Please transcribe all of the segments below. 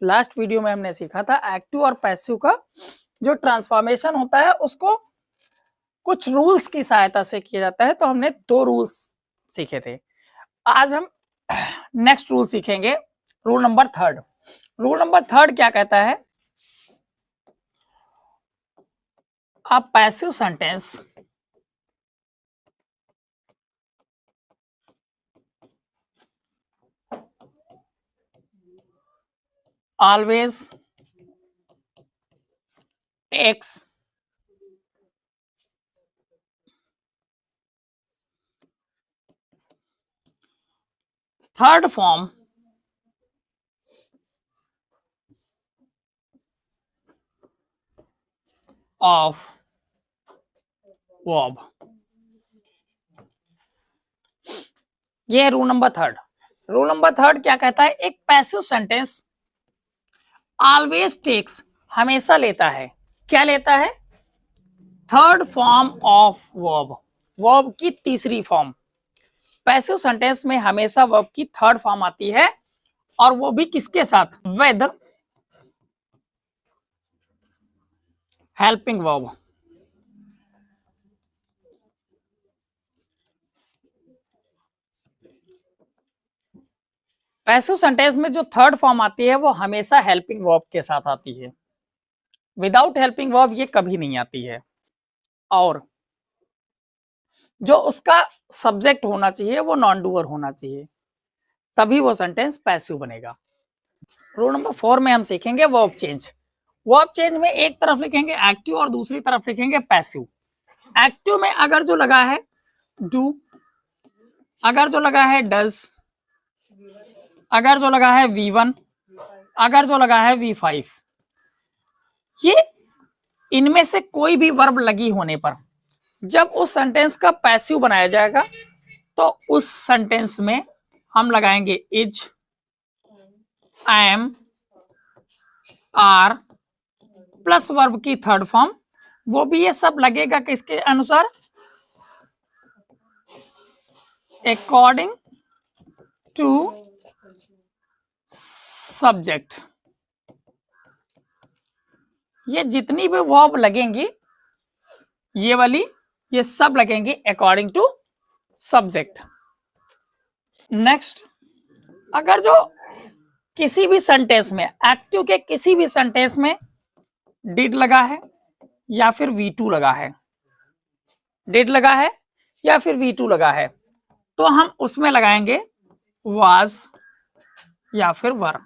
Last video में हमने सीखा था एक्टिव और पैसिव का जो ट्रांसफॉर्मेशन होता है उसको कुछ रूल्स की सहायता से किया जाता है। तो हमने 2 रूल्स सीखे थे। आज हम नेक्स्ट रूल सीखेंगे, रूल नंबर 3। रूल नंबर 3 क्या कहता है? अ passive sentence always takes third form of verb। ये है रूल नंबर 3। रूल नंबर 3 क्या कहता है? एक पैसिव सेंटेंस ऑलवेज टेक्स हमेशा लेता है, क्या लेता है? Third form of verb, verb की तीसरी फॉर्म। पैसिव सेंटेंस में हमेशा वर्ब की थर्ड फॉर्म आती है, और वो भी किसके साथ? With helping verb. Passive sentence में जो थर्ड फॉर्म आती है वो हमेशा हेल्पिंग वर्ब के साथ आती है। विदाउट हेल्पिंग वर्ब ये कभी नहीं आती है। और जो उसका सब्जेक्ट होना चाहिए वो नॉन डूअर होना चाहिए, तभी वो सेंटेंस पैसिव बनेगा। रूल नंबर 4 में हम सीखेंगे वर्ब चेंज। वर्ब चेंज में एक तरफ लिखेंगे एक्टिव और दूसरी तरफ लिखेंगे पैसिव। एक्टिव में अगर जो लगा है डू, अगर जो लगा है डज, अगर जो लगा है V1, अगर जो लगा है V5, ये इनमें से कोई भी वर्ब लगी होने पर जब उस सेंटेंस का पैसिव बनाया जाएगा तो उस सेंटेंस में हम लगाएंगे is, am, are plus verb की थर्ड फॉर्म। वो भी ये सब लगेगा किसके अनुसार? According to subject. ये जितनी भी वर्ब लगेंगी ये वाली, ये सब लगेंगी अकॉर्डिंग टू सब्जेक्ट। नेक्स्ट, अगर जो किसी भी सेंटेंस में, एक्टिव के किसी भी सेंटेंस में डिड लगा है या फिर V2 लगा है, डिड लगा है या फिर V2 लगा है, तो हम उसमें लगाएंगे वाज या फिर वर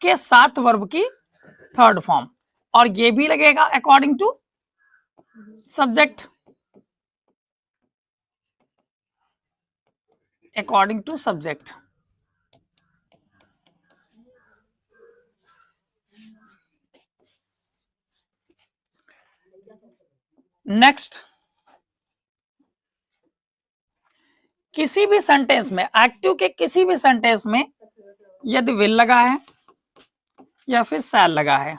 के साथ वर्ब की थर्ड फॉर्म, और ये भी लगेगा according to subject, according to subject. Next, किसी भी सेंटेंस में, एक्टिव के किसी भी सेंटेंस में यदि विल लगा है या फिर शैल लगा है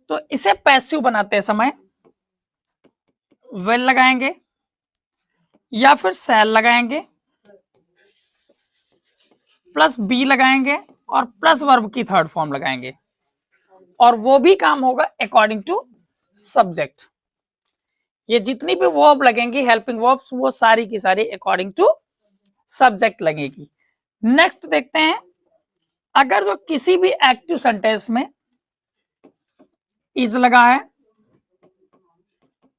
तो इसे पैसिव बनाते समय विल लगाएंगे या फिर शैल लगाएंगे प्लस बी लगाएंगे और प्लस वर्ब की थर्ड फॉर्म लगाएंगे, और वो भी काम होगा अकॉर्डिंग टू सब्जेक्ट। ये जितनी भी वर्ब लगेंगी हेल्पिंग वर्ब्स वो सारी की सारी अकॉर्डिंग टू सब्जेक्ट लगेगी। नेक्स्ट देखते हैं, अगर जो किसी भी एक्टिव सेंटेंस में इज लगा है,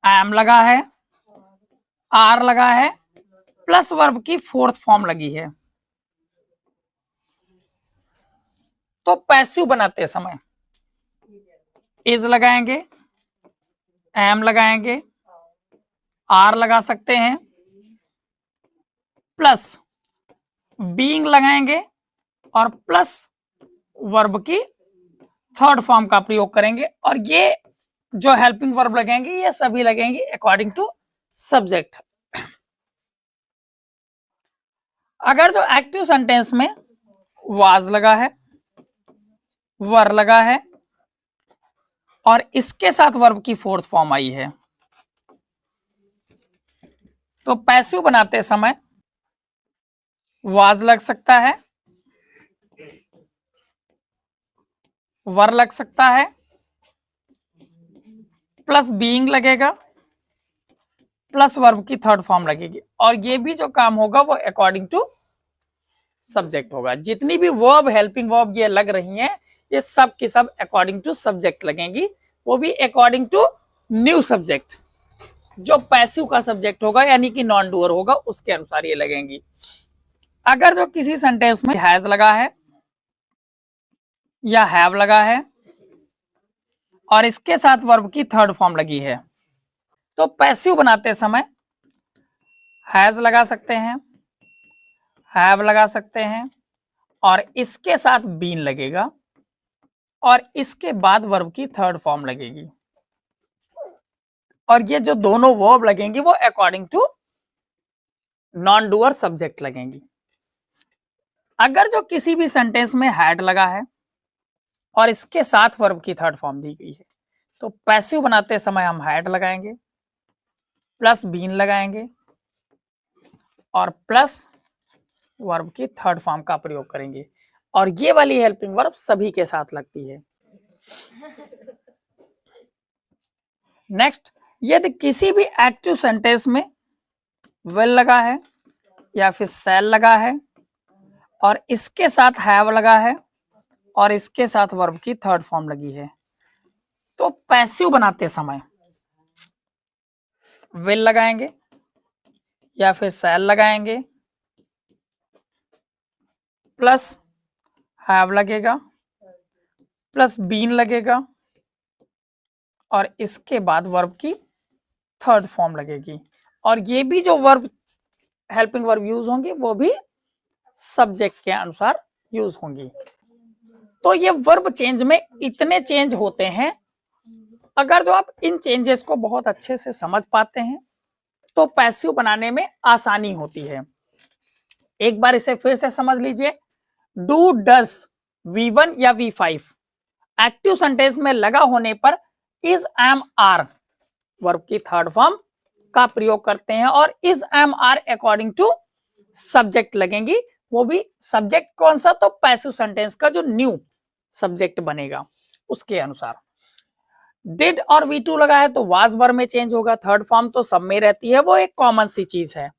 एम लगा है, आर लगा है प्लस वर्ब की फोर्थ फॉर्म लगी है, तो पैसिव बनाते समय इज लगाएंगे, एम लगाएंगे, आर लगा सकते हैं, प्लस बीइंग लगाएंगे और प्लस वर्ब की थर्ड फॉर्म का प्रयोग करेंगे, और ये जो हेल्पिंग वर्ब लगेंगे ये सभी लगेंगे अकॉर्डिंग टू सब्जेक्ट। अगर जो एक्टिव सेंटेंस में वाज लगा है, वर लगा है और इसके साथ वर्ब की फोर्थ फॉर्म आई है, तो पैसिव बनाते समय वाज लग सकता है, वर लग सकता है, प्लस बीइंग लगेगा, प्लस वर्ब की थर्ड फॉर्म लगेगी। और ये भी जो काम होगा वो अकॉर्डिंग टू सब्जेक्ट होगा। जितनी भी वर्ब, हेल्पिंग वर्ब ये लग रही हैं, ये सब की सब अकॉर्डिंग टू सब्जेक्ट लगेंगी, वो भी अकॉर्डिंग टू न्यू सब्जेक्ट। जो पैसिव का सब्जेक्ट होगा यानी कि नॉन डूअर होगा, उसके अनुसार ये लगेंगी। अगर जो किसी सेंटेंस में हैज लगा है या हैव लगा है और इसके साथ वर्ब की थर्ड फॉर्म लगी है, तो पैसिव बनाते समय हैज लगा सकते हैं, हैव लगा सकते हैं और इसके साथ बीन लगेगा और इसके बाद वर्ब की थर्ड फॉर्म लगेगी। और ये जो दोनों वर्ब लगेंगी वो according to non doer subject लगेंगी। अगर जो किसी भी सेंटेंस में हैड लगा है और इसके साथ वर्ब की थर्ड फॉर्म दी गई है, तो पैसिव बनाते समय हम हैड लगाएंगे, प्लस बीन लगाएंगे और प्लस वर्ब की थर्ड फॉर्म का प्रयोग करेंगे। और ये वाली हेल्पिंग वर्ब सभी के साथ लगती है। नेक्स्ट, यदि किसी भी एक्टिव सेंटेंस में विल लगा है या फिर शैल लगा है और इसके साथ हैव लगा है और इसके साथ वर्ब की थर्ड फॉर्म लगी है, तो पैसिव बनाते समय विल लगाएंगे या फिर शैल लगाएंगे, प्लस हैव लगेगा, प्लस बीन लगेगा और इसके बाद वर्ब की थर्ड फॉर्म लगेगी। और ये भी जो वर्ब, हेल्पिंग वर्ब यूज होंगी वो भी सब्जेक्ट के अनुसार यूज होंगी। तो ये वर्ब चेंज में इतने चेंज होते हैं। अगर जो आप इन चेंजेस को बहुत अच्छे से समझ पाते हैं तो पैसिव बनाने में आसानी होती है। एक बार इसे फिर से समझ लीजिए। डू, डज, V1 या V5 एक्टिव सेंटेंस में लगा होने पर इज, एम, आर वर्ब की थर्ड फॉर्म का प्रयोग करते हैं और is, am, are according to subject लगेंगी। वो भी सब्जेक्ट कौन सा, तो पैसिव सेंटेंस का जो न्यू सब्जेक्ट बनेगा उसके अनुसार। डिड और V2 लगा है तो वाज वर्ब में चेंज होगा, थर्ड फॉर्म तो सब में रहती है, वो एक कॉमन सी चीज है।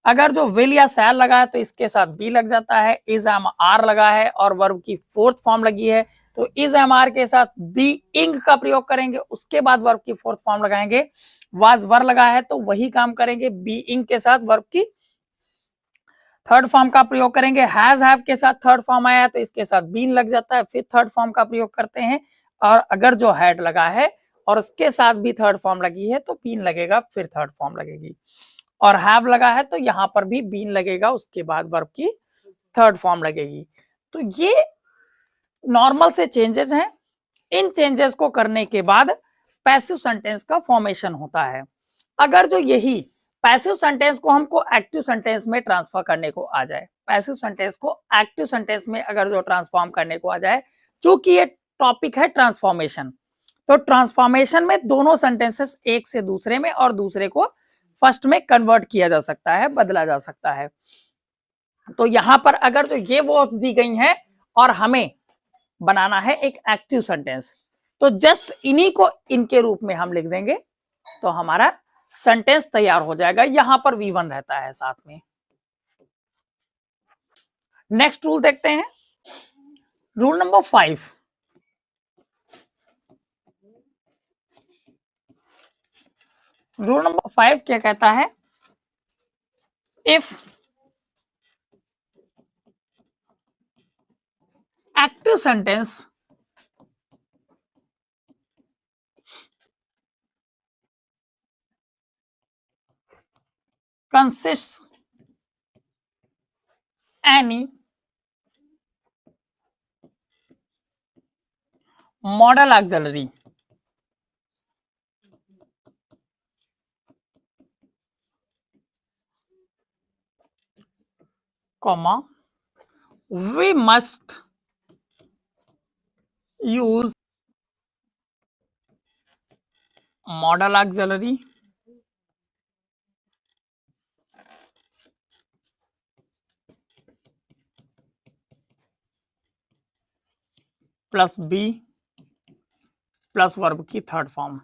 अगर जो विल या शैल लगा है तो इसके साथ बी लग जाता है, इज, एम, आर लगा है और वर्ब की फोर्थ फॉर्म लगी है तो इज, एम, आर के साथ बी इंग का प्रयोग करेंगे, उसके बाद वर्ब की फोर्थ फॉर्म लगाएंगे। वाज वर लगा है तो वही काम करेंगे, बी इंग के साथ वर्ब की थर्ड फॉर्म का प्रयोग करेंगे। हैज, हैव के साथ थर्ड फॉर्म आया तो इसके साथ बीन लग जाता है, फिर थर्ड फॉर्म का प्रयोग करते हैं। और अगर जो हैड लगा है और उसके साथ भी थर्ड फॉर्म लगी है तो बीन लगेगा, फिर थर्ड फॉर्म लगेगी। और हैव लगा है तो यहां पर भी बीन लगेगा, उसके बाद वर्ब की थर्ड फॉर्म लगेगी। तो ये नॉर्मल से चेंजेस हैं। इन चेंजेस को करने के बाद पैसिव सेंटेंस का फॉर्मेशन होता है। अगर जो यही पैसिव सेंटेंस को हमको एक्टिव सेंटेंस में ट्रांसफर करने को आ जाए, पैसिव सेंटेंस को एक्टिव सेंटेंस में अगर जो ट्रांसफॉर्म करने को आ जाए, चूंकि ये टॉपिक है ट्रांसफॉर्मेशन, तो ट्रांसफॉर्मेशन में दोनों सेंटेंसेस एक से दूसरे में और दूसरे को फर्स्ट में कन्वर्ट किया जा सकता है, बदला जा सकता है। तो यहां पर अगर जो ये वर्ब्स दी गई हैं और हमें बनाना है एक एक्टिव सेंटेंस, तो जस्ट इन्हीं को इनके रूप में हम लिख देंगे तो हमारा सेंटेंस तैयार हो जाएगा। यहां पर V1 रहता है साथ में। नेक्स्ट रूल देखते हैं, रूल नंबर 5। रूल नंबर 5 क्या कहता है, if active sentence consists any modal auxiliary comma we must use modal auxiliary plus B plus verb की थर्ड फॉर्म।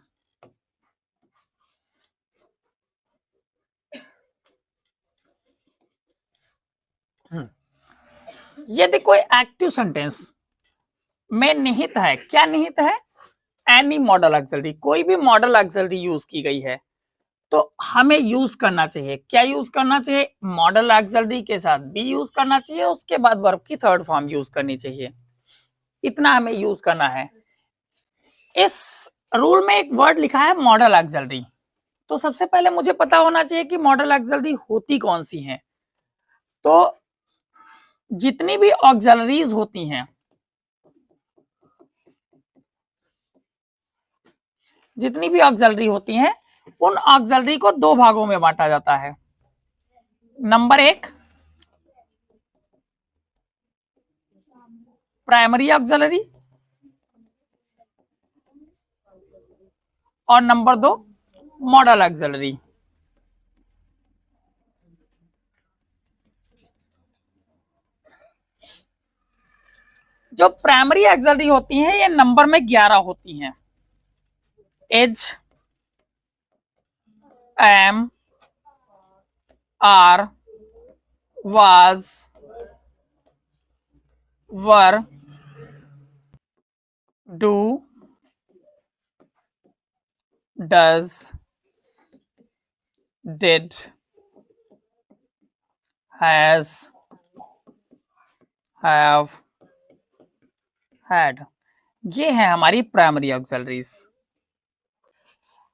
यदि कोई एक्टिव सेंटेंस में निहित है, क्या निहित है, एनी मॉडल ऑक्सिलरी, कोई भी मॉडल ऑक्सिलरी यूज की गई है तो हमें यूज करना चाहिए, क्या यूज करना चाहिए, मॉडल ऑक्सिलरी के साथ बी यूज करना चाहिए, उसके बाद वर्ब की थर्ड फॉर्म यूज करनी चाहिए, इतना हमें यूज करना है। इस रूल में एक वर्ड लिखा है मॉडल ऑक्सिलरी, तो सबसे पहले मुझे पता होना चाहिए कि मॉडल ऑक्सिलरी होती कौन सी हैं। तो जितनी भी ऑक्सिलरीज होती हैं, जितनी भी ऑक्सिलरी होती हैं उन ऑक्सिलरी को दो भागों में बांटा जाता है। नंबर एक, प्राइमरी ऑक्सिलरी, और नंबर दो, मॉडल ऑक्सिलरी। जो प्राइमरी ऑक्सिलरी होती हैं ये नंबर में 11 होती हैं। Is, am, are, was, were, do, does, did, has, have, had, ये है हमारी प्राइमरी ऑक्सिलरीज।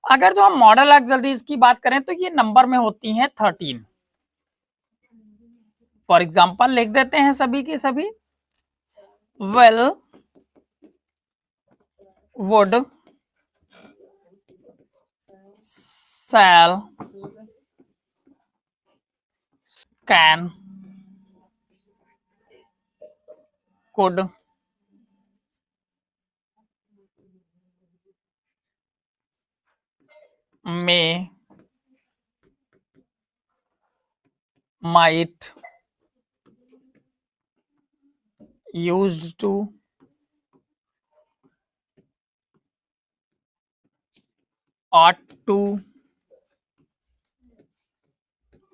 अगर जो हम मॉडल ऑक्सिलरीज की बात करें तो ये नंबर में होती हैं 13। फॉर एग्जांपल लिख देते हैं सभी की सभी, will, would, shall, can, could, may, might, used to, ought to,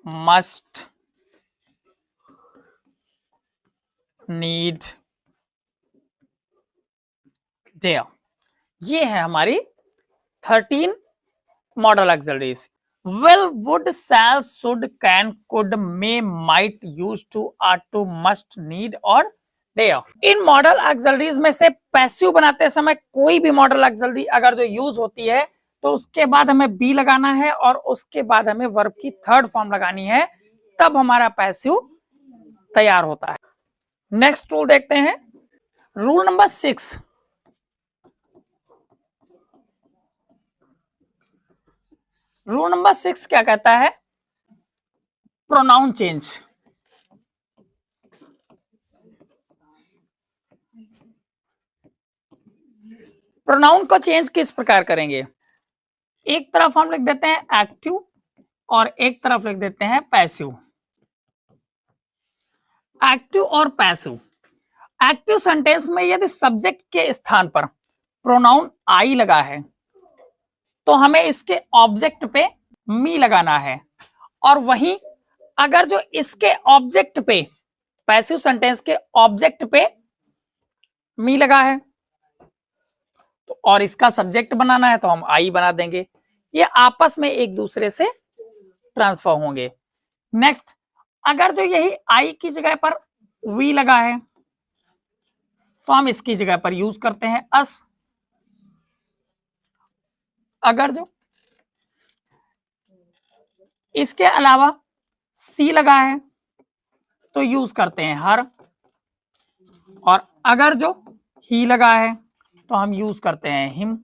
must, need, dare, ये है हमारी 13 model auxiliaries. will, would, shall, should, can, could, may, might, used to, ought to, must, need और dare। इन model auxiliaries में से passive बनाते समय कोई भी मॉडल ऑक्सिलरी अगर जो यूज होती है तो उसके बाद हमें बी लगाना है और उसके बाद हमें वर्ब की थर्ड फॉर्म लगानी है, तब हमारा पैसिव तैयार होता है। नेक्स्ट रूल देखते हैं, रूल नंबर 6। रूल नंबर 6 क्या कहता है, प्रोनाउन चेंज। प्रोनाउन को चेंज किस प्रकार करेंगे, एक तरफ हम लिख देते हैं एक्टिव और एक तरफ लिख देते हैं पैसिव। एक्टिव और पैसिव, एक्टिव सेंटेंस में यदि सब्जेक्ट के स्थान पर प्रोनाउन आई लगा है तो हमें इसके ऑब्जेक्ट पे मी लगाना है, और वहीं अगर जो इसके ऑब्जेक्ट पे, पैसिव सेंटेंस के ऑब्जेक्ट पे मी लगा है तो और इसका सब्जेक्ट बनाना है तो हम आई बना देंगे, ये आपस में एक दूसरे से ट्रांसफर होंगे। नेक्स्ट, अगर जो यही आई की जगह पर वी लगा है तो हम इसकी जगह पर यूज करते हैं अस। अगर जो इसके अलावा सी लगा है तो यूज करते हैं हर, और अगर जो ही लगा है तो हम यूज करते हैं हिम,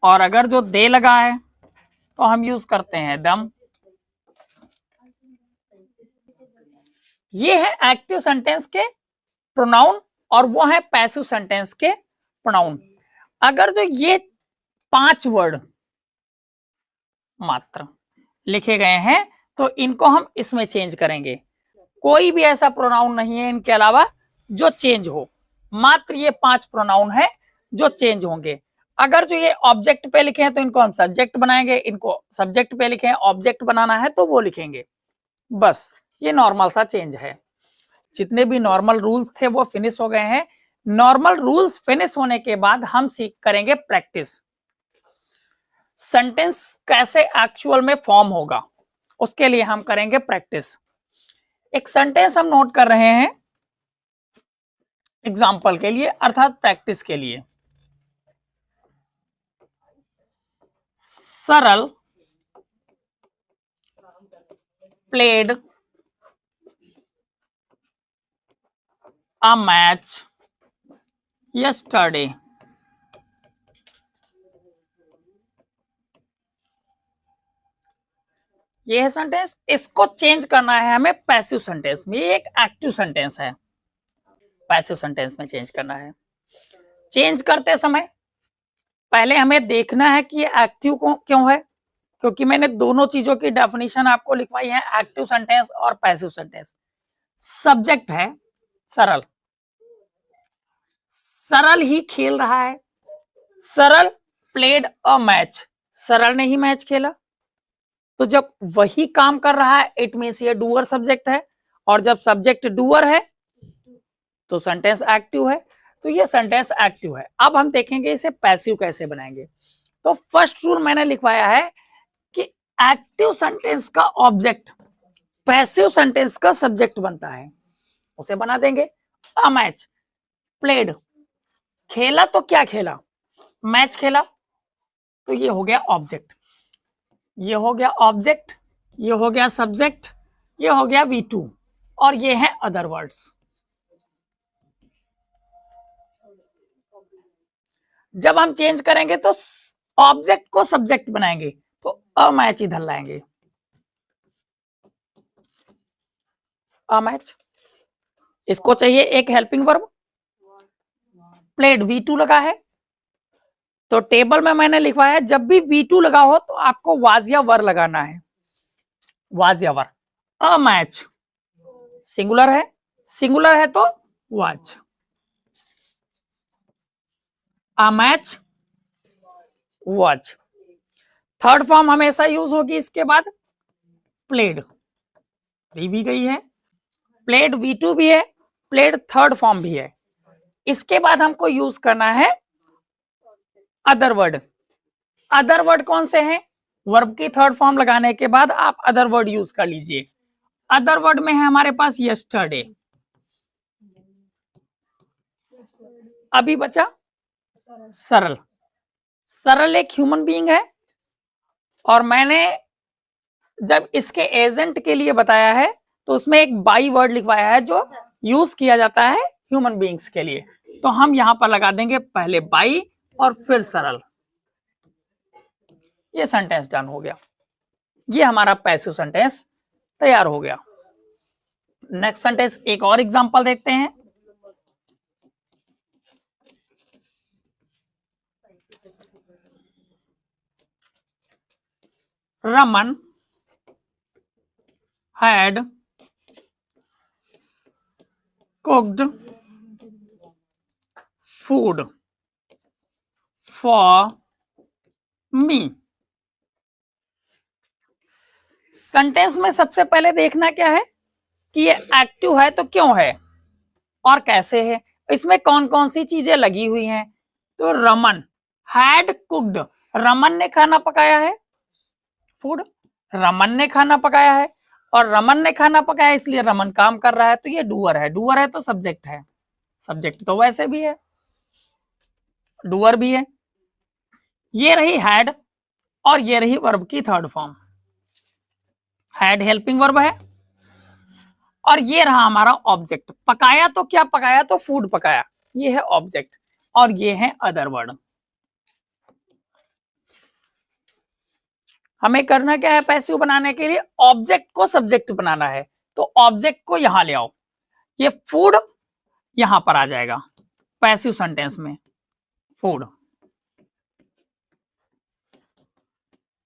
और अगर जो दे लगा है तो हम यूज करते हैं दम। ये है एक्टिव सेंटेंस के प्रोनाउन और वो है पैसिव सेंटेंस के प्रोनाउन। अगर जो ये 5 वर्ड मात्र लिखे गए हैं तो इनको हम इसमें चेंज करेंगे, कोई भी ऐसा प्रोनाउन नहीं है इनके अलावा जो चेंज हो। मात्र ये 5 प्रोनाउन है जो चेंज होंगे। अगर जो ये ऑब्जेक्ट पे लिखे हैं तो इनको हम सब्जेक्ट बनाएंगे, इनको सब्जेक्ट पे लिखे हैं ऑब्जेक्ट बनाना है तो वो लिखेंगे। बस ये नॉर्मल सा चेंज है। जितने भी नॉर्मल रूल्स थे वो फिनिश हो गए हैं। नॉर्मल रूल्स फिनिश होने के बाद हम सीख करेंगे प्रैक्टिस। सेंटेंस कैसे एक्चुअल में फॉर्म होगा उसके लिए हम करेंगे प्रैक्टिस। एक सेंटेंस हम नोट कर रहे हैं एग्जाम्पल के लिए अर्थात प्रैक्टिस के लिए। सरल प्लेड अ मैच yesterday। ये है सेंटेंस, इसको चेंज करना है हमें पैसिव सेंटेंस में। ये एक एक्टिव सेंटेंस है, पैसिव सेंटेंस में चेंज करना है। चेंज करते समय पहले हमें देखना है कि ये एक्टिव क्यों है, क्योंकि मैंने दोनों चीजों की डेफिनेशन आपको लिखवाई है, एक्टिव सेंटेंस और पैसिव सेंटेंस। सब्जेक्ट है सरल, सरल ही खेल रहा है। सरल प्लेड अ मैच, सरल ने ही मैच खेला। तो जब वही काम कर रहा है इट मींस ये डूअर सब्जेक्ट है, और जब सब्जेक्ट डूअर है तो सेंटेंस एक्टिव है। तो ये सेंटेंस एक्टिव है। अब हम देखेंगे इसे पैसिव कैसे बनाएंगे। तो फर्स्ट रूल मैंने लिखवाया है कि एक्टिव सेंटेंस का ऑब्जेक्ट पैसिव सेंटेंस का सब्जेक्ट बनता है, उसे बना देंगे। अ मैच, प्लेड खेला तो क्या खेला, मैच खेला, तो ये हो गया ऑब्जेक्ट, ये हो गया ऑब्जेक्ट, ये हो गया सब्जेक्ट, ये हो गया V2 और ये है अदर वर्ड्स। जब हम चेंज करेंगे तो ऑब्जेक्ट को सब्जेक्ट बनाएंगे, तो अ मैच इधर लाएंगे। अ मैच, इसको चाहिए एक हेल्पिंग वर्ब, प्लेड V2 लगा है, तो टेबल में मैंने लिखवाया है जब भी V2 लगा हो तो आपको वाज या वर लगाना है, वाज या वर। अ मैच सिंगुलर है, सिंगुलर है तो was. A match was. Third form हमेशा यूज होगी इसके बाद, प्लेड भी गई है, प्लेड V2 भी है, प्लेड थर्ड फॉर्म भी है। इसके बाद हमको यूज करना है अदर वर्ड। अदर वर्ड कौन से हैं, वर्ब की थर्ड फॉर्म लगाने के बाद आप अदर वर्ड यूज कर लीजिए। अदर वर्ड में है हमारे पास यस्टरडे। अभी बचा सरल। सरल एक ह्यूमन बीइंग है, और मैंने जब इसके एजेंट के लिए बताया है तो उसमें एक बाई वर्ड लिखवाया है जो यूज किया जाता है ह्यूमन बीइंग्स के लिए। तो हम यहां पर लगा देंगे पहले बाई और फिर सरल। ये सेंटेंस डन हो गया, ये हमारा पैसिव सेंटेंस तैयार हो गया। नेक्स्ट सेंटेंस एक और एग्जांपल देखते हैं। Raman had cooked food for me। Sentence में सबसे पहले देखना क्या है कि ये एक्टिव है तो क्यों है और कैसे है, इसमें कौन कौन सी चीजें लगी हुई हैं। तो रमन हैड कुक्ड, रमन ने खाना पकाया है, फूड, रमन ने खाना पकाया है, और रमन ने खाना पकाया इसलिए रमन काम कर रहा है, तो ये डूअर है। डूअर है तो सब्जेक्ट है, सब्जेक्ट तो वैसे भी है, डूअर भी है। ये रही हैड और ये रही वर्ब की third form. Had helping verb है, और ये रहा हमारा ऑब्जेक्ट। पकाया तो क्या पकाया, तो फूड पकाया, ये है ऑब्जेक्ट, और ये है अदर वर्ड। हमें करना क्या है पैसिव बनाने के लिए, ऑब्जेक्ट को सब्जेक्ट बनाना है। तो ऑब्जेक्ट को यहां ले आओ, ये फूड यहां पर आ जाएगा पैसिव सेंटेंस में, फूड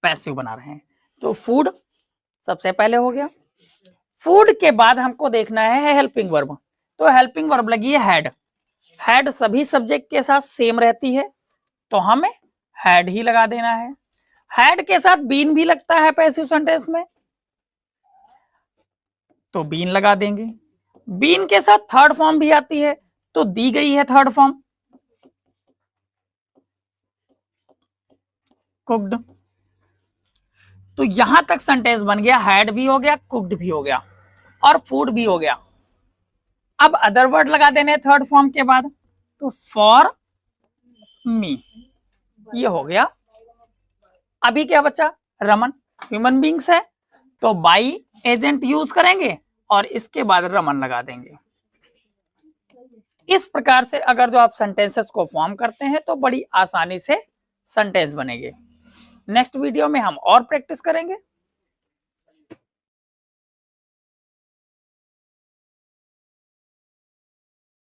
पैसिव बना रहे हैं। तो फूड सबसे पहले हो गया। फूड के बाद हमको देखना है हेल्पिंग वर्ब, तो हेल्पिंग वर्ब लगी है हैड। हैड सभी सब्जेक्ट के साथ सेम रहती है तो हमें हैड ही लगा देना है। हैड के साथ बीन भी लगता है पैसिव सेंटेंस में तो बीन लगा देंगे। बीन के साथ थर्ड फॉर्म भी आती है तो दी गई है थर्ड फॉर्म कुक्ड। तो यहां तक सेंटेंस बन गया, हैड भी हो गया, कुक्ड भी हो गया और फूड भी हो गया। अब अदर वर्ड लगा देने थर्ड फॉर्म के बाद, तो फॉर मी ये हो गया। अभी क्या बचा, रमन ह्यूमन बींग्स है तो बाई एजेंट यूज करेंगे और इसके बाद रमन लगा देंगे। इस प्रकार से अगर जो आप सेंटेंसेस को फॉर्म करते हैं तो बड़ी आसानी से सेंटेंस बनेंगे। नेक्स्ट वीडियो में हम और प्रैक्टिस करेंगे।